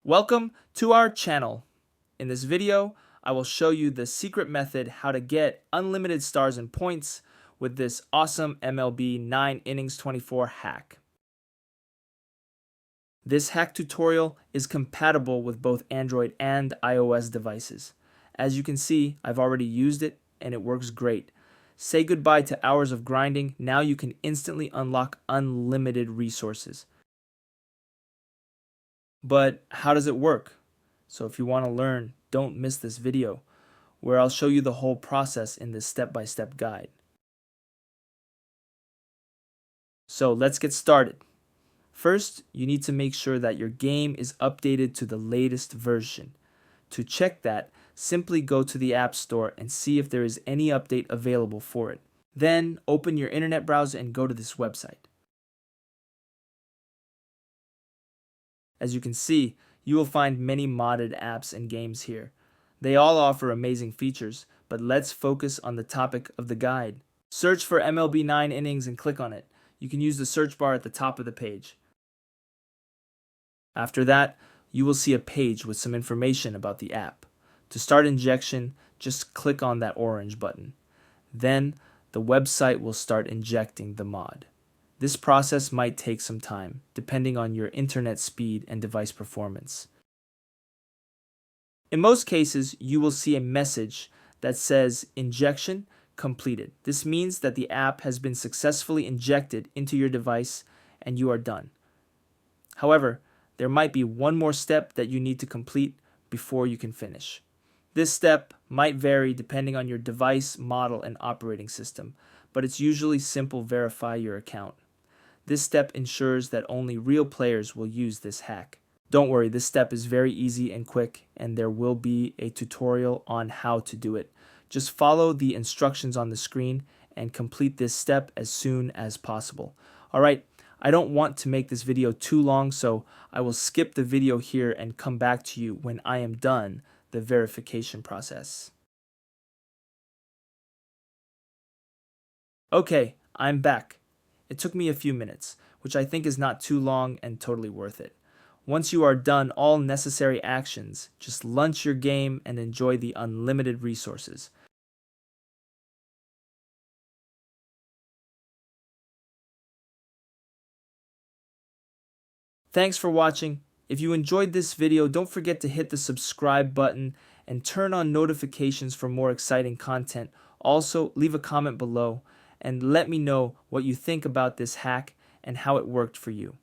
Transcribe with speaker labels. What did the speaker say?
Speaker 1: Welcome to our channel. In this video, I will show you the secret method how to get unlimited stars and points with this awesome MLB 9 innings 24 hack. This hack tutorial is compatible with both Android and iOS devices. As you can see, I've already used it and it works great. Say goodbye to hours of grinding. Now you can instantly unlock unlimited resources. But how does it work? So if you want to learn, don't miss this video, where I'll show you the whole process in this step-by-step guide. So let's get started. First, you need to make sure that your game is updated to the latest version. To check that, simply go to the App Store and see if there is any update available for it. Then open your internet browser and go to this website. As you can see, you will find many modded apps and games here. They all offer amazing features, but let's focus on the topic of the guide. Search for MLB 9 innings and click on it. You can use the search bar at the top of the page. After that, you will see a page with some information about the app. To start injection, just click on that orange button. Then, the website will start injecting the mod. This process might take some time, depending on your internet speed and device performance. In most cases, you will see a message that says injection completed. This means that the app has been successfully injected into your device and you are done. However, there might be one more step that you need to complete before you can finish. This step might vary depending on your device, model, and operating system, but it's usually simple: verify your account. This step ensures that only real players will use this hack. Don't worry, this step is very easy and quick, and there will be a tutorial on how to do it. Just follow the instructions on the screen and complete this step as soon as possible. Alright, I don't want to make this video too long, so I will skip the video here and come back to you when I am done the verification process. Okay, I'm back. It took me a few minutes, which I think is not too long and totally worth it. Once you are done all necessary actions, just launch your game and enjoy the unlimited resources. Thanks for watching. If you enjoyed this video, don't forget to hit the subscribe button and turn on notifications for more exciting content. Also, leave a comment below and let me know what you think about this hack and how it worked for you.